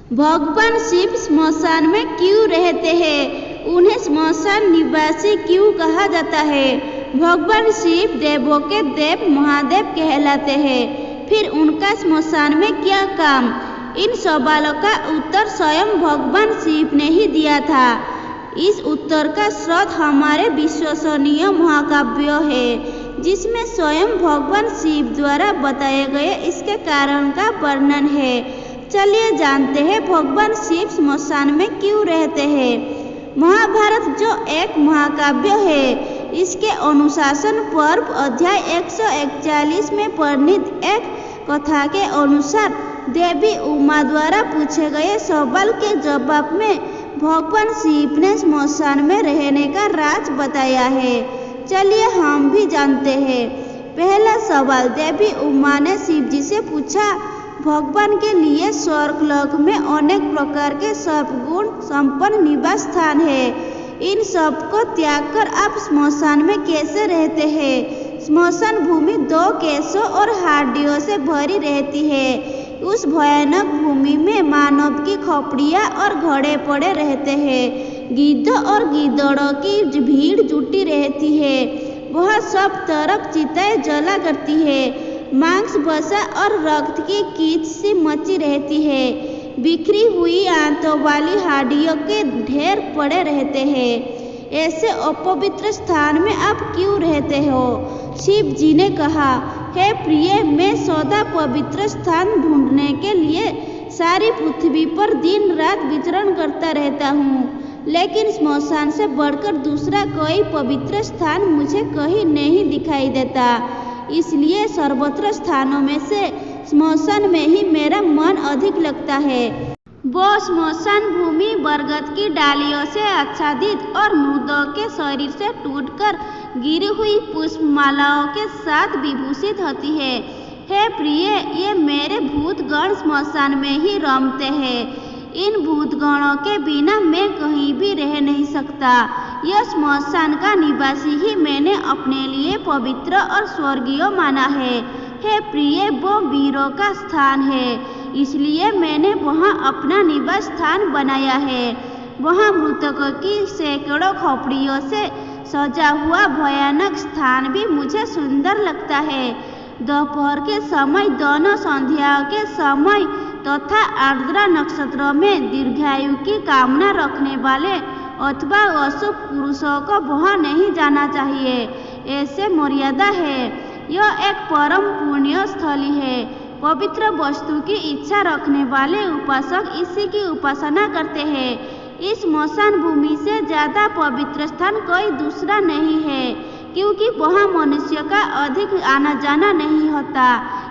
भगवान शिव स्मशान में क्यों रहते हैं? उन्हें स्मशान निवासी क्यों कहा जाता है? भगवान शिव देवों के देव महादेव कहलाते हैं, फिर उनका स्मशान में क्या काम? इन सवालों का उत्तर स्वयं भगवान शिव ने ही दिया था। इस उत्तर का स्रोत हमारे विश्वसनीय महाकाव्य है, जिसमें स्वयं भगवान शिव द्वारा बताए गए इसके कारण का वर्णन है। चलिए जानते हैं भगवान शिव स्मशान में क्यों रहते हैं। महाभारत जो एक महाकाव्य है, इसके अनुशासन पर्व अध्याय 141 में वर्णित एक कथा के अनुसार देवी उमा द्वारा पूछे गए सवाल के जवाब में भगवान शिव ने स्मशान में रहने का राज बताया है। चलिए हम भी जानते हैं। पहला सवाल देवी उमा ने शिव जी से पूछा, भगवान के लिए स्वर्गलोक में अनेक प्रकार के सब गुण संपन्न निवास स्थान है, इन सब को त्याग कर आप स्मशान में कैसे रहते हैं? स्मशान भूमि 2 केशों और हड्डियों से भरी रहती है। उस भयानक भूमि में मानव की खोपड़ियाँ और घड़े पड़े रहते हैं। गिद्धों और गिद्धड़ों की भीड़ जुटी रहती है। वह सब तरफ चिताएं जला करती है। मांस वसा और रक्त की कीच सी मची रहती है। बिखरी हुई आंतों वाली हड्डियों के ढेर पड़े रहते हैं। ऐसे अपवित्र स्थान में आप क्यों रहते हो? शिव जी ने कहा, हे प्रिय, मैं सदा पवित्र स्थान ढूंढने के लिए सारी पृथ्वी पर दिन रात विचरण करता रहता हूँ, लेकिन स्मशान से बढ़कर दूसरा कोई पवित्र स्थान मुझे कहीं नहीं दिखाई देता। इसलिए सर्वत्र स्थानों में से स्मशान में ही मेरा मन अधिक लगता है। वो स्मशान भूमि बरगद की डालियों से आच्छादित और मृदों के शरीर से टूटकर गिरी हुई पुष्पमालाओं के साथ विभूषित होती है। हे प्रिय, ये मेरे भूतगण स्मशान में ही रमते हैं। इन भूतगणों के बिना मैं कहीं भी रह नहीं सकता। यह स्मशान का निवासी ही मैंने अपने लिए पवित्र और स्वर्गीय माना है। हे प्रिय, वो वीरों का स्थान है, इसलिए मैंने वहाँ अपना निवास स्थान बनाया है। वहाँ मृतकों की सैकड़ों खोपड़ियों से सजा हुआ भयानक स्थान भी मुझे सुंदर लगता है। दोपहर के समय, दोनों संध्याओं के समय तथा आर्द्रा नक्षत्रों में दीर्घायु की कामना रखने वाले अथवा अशुभ पुरुषों को वहाँ नहीं जाना चाहिए। ऐसे मर्यादा है। यह एक परम पुण्य स्थली है। पवित्र वस्तु की इच्छा रखने वाले उपासक इसी की उपासना करते हैं। इस स्मशान भूमि से ज्यादा पवित्र स्थान कोई दूसरा नहीं है, क्योंकि वहाँ मनुष्य का अधिक आना जाना नहीं होता,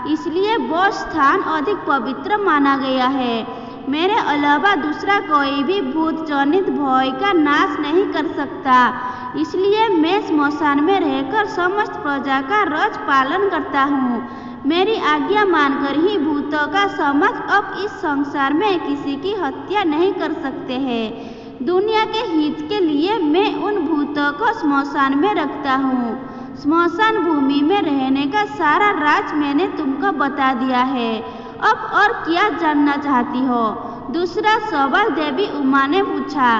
इसलिए वो स्थान अधिक पवित्र माना गया है। मेरे अलावा दूसरा कोई भी भूत जनित भय का नाश नहीं कर सकता, इसलिए मैं स्मशान में रहकर समस्त प्रजा का रोज पालन करता हूँ। मेरी आज्ञा मानकर ही भूतों का समाज अब इस संसार में किसी की हत्या नहीं कर सकते हैं। दुनिया के हित के लिए मैं उन भूतों को स्मशान में रखता हूँ। स्मशान भूमि में रहने का सारा राज मैंने तुमको बता दिया है। अब और क्या जानना चाहती हो? दूसरा सवाल देवी उमा ने पूछा।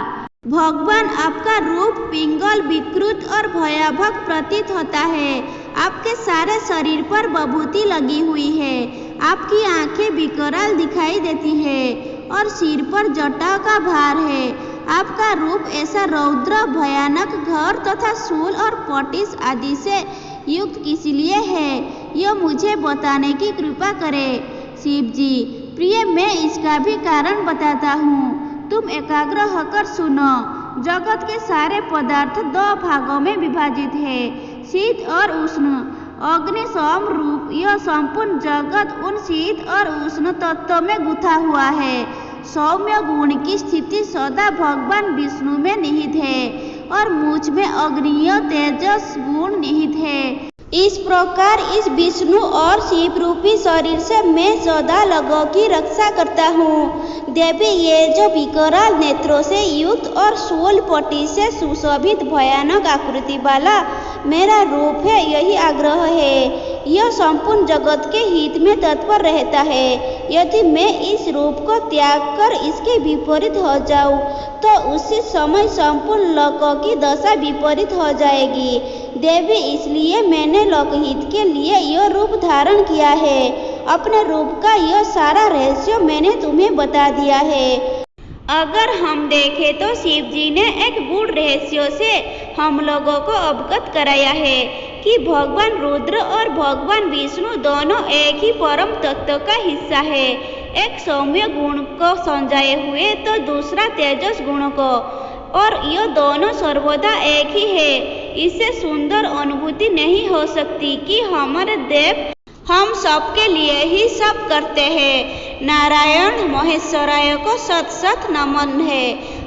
भगवान, आपका रूप पिंगल, विकृत और भयावह प्रतीत होता है। आपके सारे शरीर पर विभूति लगी हुई है। आपकी आंखें विकराल दिखाई देती है और सिर पर जटाओं का भार है। आपका रूप ऐसा रौद्र, भयानक, घोर तथा शूल और पटिश आदि से युक्त किस लिए है, यह मुझे बताने की कृपा करें। शिव जी, प्रिय, मैं इसका भी कारण बताता हूँ। तुम एकाग्र होकर सुनो। जगत के सारे पदार्थ 2 भागों में विभाजित है, शीत और उष्ण। अग्नि सोम रूप यह संपूर्ण जगत उन शीत और उष्ण तत्वों में गुथा हुआ है। सौम्य गुण की स्थिति सदा भगवान विष्णु में निहित है और मुझ में अग्निय तेजस गुण निहित है। इस प्रकार इस विष्णु और शिव रूपी शरीर से मैं सदा लोगों की रक्षा करता हूँ। देवी, ये जो विकराल नेत्रों से युक्त और शूल पट्टी से सुशोभित भयानक आकृति वाला मेरा रूप है, यही आग्रह है। यह संपूर्ण जगत के हित में तत्पर रहता है। यदि मैं इस रूप को त्याग कर इसके विपरीत हो जाऊं तो उसी समय संपूर्ण लोकों की दशा विपरीत हो जाएगी। देवी, इसलिए मैंने लोकहित के लिए यह रूप धारण किया है। अपने रूप का यह सारा रहस्य मैंने तुम्हें बता दिया है। अगर हम देखें तो शिव जी ने एक गूढ़ रहस्य से हम लोगों को अवगत कराया है कि भगवान रुद्र और भगवान विष्णु दोनों एक ही परम तत्व का हिस्सा है। एक सौम्य गुण को समझाए हुए तो दूसरा तेजस गुण को, और ये दोनों सर्वदा एक ही है। इससे सुंदर अनुभूति नहीं हो सकती कि हमारे देव हम सबके लिए ही सब करते हैं। नारायण महेश्वराय को सत सत नमन है।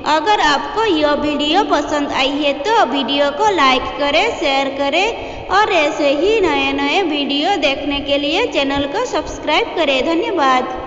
अगर आपको यह वीडियो पसंद आई है तो वीडियो को लाइक करें, शेयर करें और ऐसे ही नए नए वीडियो देखने के लिए चैनल को सब्सक्राइब करें। धन्यवाद।